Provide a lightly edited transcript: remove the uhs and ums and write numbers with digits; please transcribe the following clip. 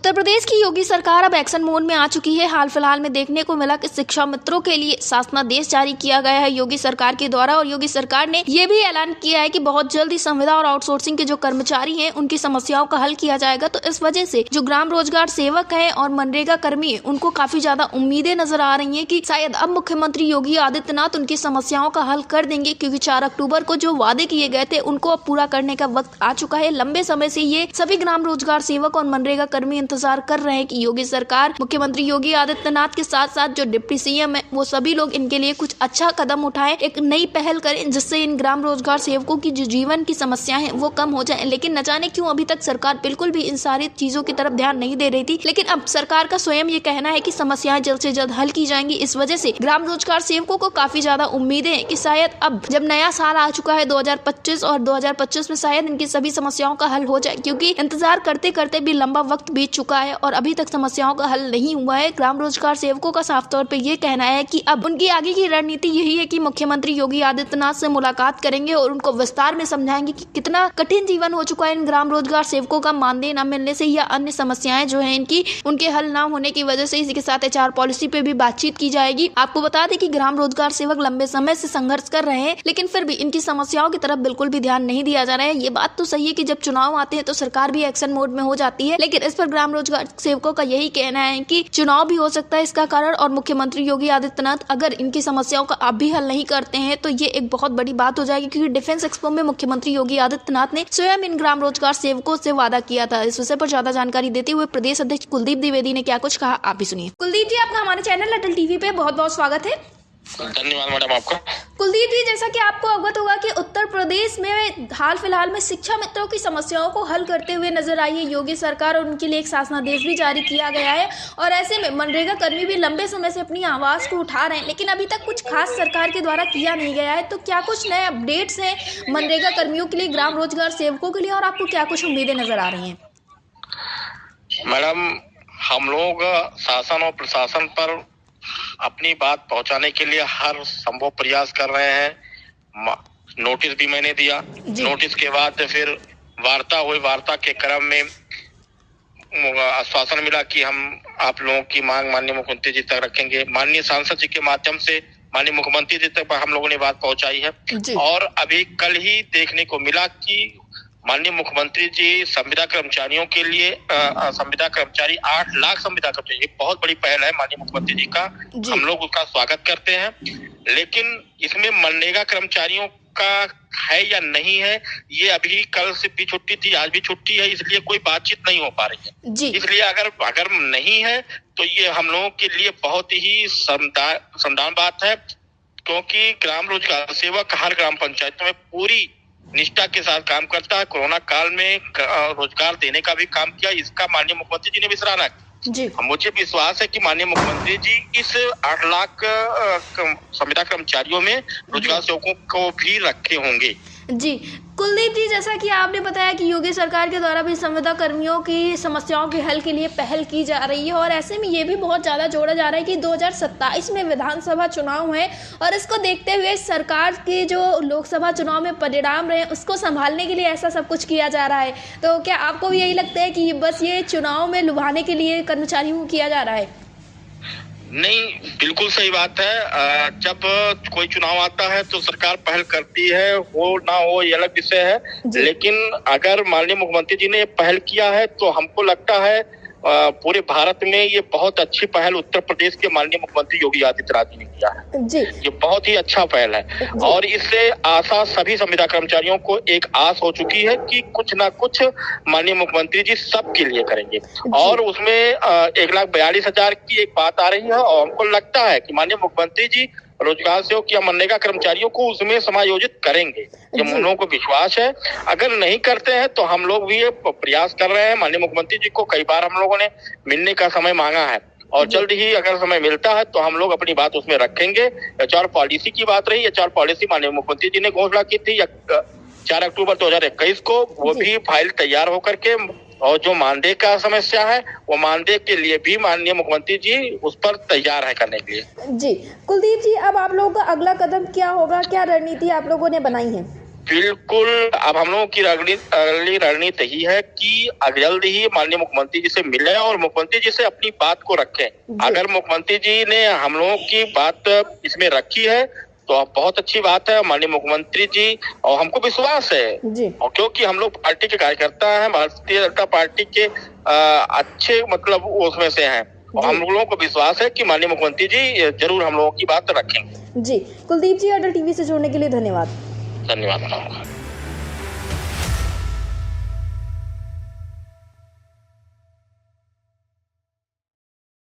उत्तर प्रदेश की योगी सरकार अब एक्शन मोड में आ चुकी है। हाल फिलहाल में देखने को मिला कि शिक्षा मित्रों के लिए शासनादेश जारी किया गया है योगी सरकार के द्वारा, और योगी सरकार ने ये भी ऐलान किया है कि बहुत जल्दी संविदा और आउटसोर्सिंग के जो कर्मचारी हैं उनकी समस्याओं का हल किया जाएगा। तो इस वजह से जो ग्राम रोजगार सेवक हैं और मनरेगा कर्मी हैं उनको काफी ज्यादा उम्मीदें नजर आ रही है कि शायद अब मुख्यमंत्री योगी आदित्यनाथ उनकी समस्याओं का हल कर देंगे, क्योंकि 4 अक्टूबर को जो वादे किए गए थे उनको अब पूरा करने का वक्त आ चुका है। लंबे समय से ये सभी ग्राम रोजगार सेवक और मनरेगा कर्मी इंतजार कर रहे हैं कि योगी सरकार, मुख्यमंत्री योगी आदित्यनाथ के साथ साथ जो डिप्टी सीएम है वो सभी लोग इनके लिए कुछ अच्छा कदम उठाएं, एक नई पहल करें जिससे इन ग्राम रोजगार सेवकों की जो जीवन की समस्याएं हैं वो कम हो जाए। लेकिन न जाने क्यों अभी तक सरकार बिल्कुल भी इन सारी चीजों की तरफ ध्यान नहीं दे रही थी, लेकिन अब सरकार का स्वयं ये कहना है कि समस्याएं जल्द से जल्द हल की जाएंगी। इस वजह से ग्राम रोजगार सेवकों को काफी ज्यादा उम्मीदें हैं कि शायद अब जब नया साल आ चुका है 2025 और 2025 में शायद इनकी सभी समस्याओं का हल हो जाए, क्योंकि इंतजार करते करते भी लंबा वक्त बीत चुका है और अभी तक समस्याओं का हल नहीं हुआ है। ग्राम रोजगार सेवकों का साफ तौर पे ये कहना है कि अब उनकी आगे की रणनीति यही है कि मुख्यमंत्री योगी आदित्यनाथ से मुलाकात करेंगे और उनको विस्तार में समझाएंगे कि कितना कठिन जीवन हो चुका है इन ग्राम रोजगार सेवकों का मानदेय न मिलने से या अन्य समस्याएं जो है इनकी उनके हल न होने की वजह से। इसी के साथ HR पॉलिसी पे भी बातचीत की जाएगी। आपको बता दें कि ग्राम रोजगार सेवक लंबे समय से संघर्ष कर रहे हैं, लेकिन फिर भी इनकी समस्याओं की तरफ बिल्कुल भी ध्यान नहीं दिया जा रहा है। ये बात तो सही है कि जब चुनाव आते हैं तो सरकार भी एक्शन मोड में हो जाती है, लेकिन इस पर ग्राम रोजगार सेवकों का यही कहना है कि चुनाव भी हो सकता है इसका कारण, और मुख्यमंत्री योगी आदित्यनाथ अगर इनकी समस्याओं का अब भी हल नहीं करते हैं तो ये एक बहुत बड़ी बात हो जाएगी, क्योंकि डिफेंस एक्सपो में मुख्यमंत्री योगी आदित्यनाथ ने स्वयं इन ग्राम रोजगार सेवकों से वादा किया था। इस विषय पर ज्यादा जानकारी देते हुए प्रदेश अध्यक्ष कुलदीप द्विवेदी ने क्या कुछ कहा, आप भी सुनिए। कुलदीप जी, आपका हमारे चैनल अटल टीवी पे बहुत बहुत स्वागत है। धन्यवाद मैडम आपका। कुलदीप जी, जैसा कि आपको अवगत होगा कि उत्तर प्रदेश में हाल फिलहाल में शिक्षा मित्रों की समस्याओं को हल करते हुए नजर आई है योगी सरकार, और उनके लिए एक शासनादेश भी जारी किया गया है। और ऐसे में मनरेगा कर्मी भी लंबे समय से अपनी आवाज को उठा रहे हैं, लेकिन अभी तक कुछ खास सरकार के द्वारा किया नहीं गया है। तो क्या कुछ नए अपडेट्स हैं मनरेगा कर्मियों के लिए, ग्राम रोजगार सेवकों के लिए, और आपको क्या कुछ उम्मीदें नजर आ रही हैं? मैडम, हम लोग शासन और प्रशासन पर अपनी बात पहुंचाने के लिए हर संभव प्रयास कर रहे हैं। नोटिस भी मैंने दिया, नोटिस के बाद फिर वार्ता हुई, वार्ता के क्रम में आश्वासन मिला कि हम आप लोगों की मांग माननीय मुख्यमंत्री जी तक रखेंगे। माननीय सांसद जी के माध्यम से माननीय मुख्यमंत्री जी तक हम लोगों ने बात पहुंचाई है। और अभी कल ही देखने को मिला कि माननीय मुख्यमंत्री जी संविदा कर्मचारियों के लिए संविदा कर्मचारी 8 लाख संविदा कर्मचारी, ये बहुत बड़ी पहल है माननीय मुख्यमंत्री जी का, हम लोग उसका स्वागत करते हैं। लेकिन इसमें मनरेगा कर्मचारियों का है या नहीं है, ये अभी कल से भी छुट्टी थी, आज भी छुट्टी है, इसलिए कोई बातचीत नहीं हो पा रही है। इसलिए अगर नहीं है तो ये हम लोगों के लिए बहुत ही संदान बात है, क्योंकि ग्राम रोजगार सेवक हर ग्राम पंचायत में पूरी निष्ठा के साथ काम करता है। कोरोना काल में रोजगार देने का भी काम किया, इसका माननीय मुख्यमंत्री जी ने भी सराहना की। मुझे विश्वास है कि माननीय मुख्यमंत्री जी इस 8 लाख संविदा कर्मचारियों में रोजगार सेवकों को भी रखे होंगे। जी कुलदीप जी, जैसा कि आपने बताया कि योगी सरकार के द्वारा भी संविदा कर्मियों की समस्याओं के हल के लिए पहल की जा रही है, और ऐसे में ये भी बहुत ज़्यादा जोड़ा जा रहा है कि 2027 में विधानसभा चुनाव है, और इसको देखते हुए सरकार के जो लोकसभा चुनाव में परिणाम रहे उसको संभालने के लिए ऐसा सब कुछ किया जा रहा है। तो क्या आपको भी यही लगता है कि बस ये चुनाव में लुभाने के लिए कर्मचारियों को किया जा रहा है? नहीं, बिल्कुल सही बात है। जब कोई चुनाव आता है तो सरकार पहल करती है, हो ना हो ये अलग विषय है, लेकिन अगर माननीय मुख्यमंत्री जी ने ये पहल किया है तो हमको लगता है पूरे भारत में ये बहुत अच्छी पहल उत्तर प्रदेश के माननीय मुख्यमंत्री योगी आदित्यनाथ जी ने किया है। ये बहुत ही अच्छा पहल है, और इससे आशा सभी संविदा कर्मचारियों को एक आस हो चुकी है कि कुछ ना कुछ माननीय मुख्यमंत्री जी सबके लिए करेंगे। और उसमें 1,42,000 की एक बात आ रही है, और हमको लगता है कि माननीय मुख्यमंत्री जी रोजगार सेवक या मनरेगा कर्मचारियों को उसमें समायोजित करेंगे, ये हम लोगों को विश्वास है। अगर नहीं करते हैं तो हम लोग भी ये प्रयास कर रहे हैं। माननीय मुख्यमंत्री जी को कई बार हम लोगों ने मिलने का समय मांगा है, और जल्द ही अगर समय मिलता है तो हम लोग अपनी बात उसमें रखेंगे। HR पॉलिसी की बात रही, HR पॉलिसी माननीय मुख्यमंत्री जी ने घोषणा की थी 4 अक्टूबर 2021 को, वो भी फाइल तैयार होकर के, और जो मानदेय का समस्या है वो मानदेय के लिए भी माननीय मुख्यमंत्री जी उस पर तैयार है करने के लिए। जी कुलदीप जी, अब आप लोगों का अगला कदम क्या होगा, क्या रणनीति आप लोगों ने बनाई है? बिल्कुल। अब हम लोगों की अगली रणनीति यही है कि जल्द ही माननीय मुख्यमंत्री जी से मिले और मुख्यमंत्री जी से अपनी बात को रखें। अगर मुख्यमंत्री जी ने हम लोगों की बात इसमें रखी है तो बहुत अच्छी बात है। माननीय मुख्यमंत्री जी, और हमको विश्वास है जी। और क्योंकि हम लोग पार्टी के कार्यकर्ता हैं, भारतीय जनता पार्टी के अच्छे मतलब उसमें से हैं, और हम लोगों को विश्वास है कि माननीय मुख्यमंत्री जी जरूर हम लोगों की बात रखेंगे। जी, कुलदीप जी, अटल टीवी से जुड़ने के लिए धन्यवाद। धन्यवाद।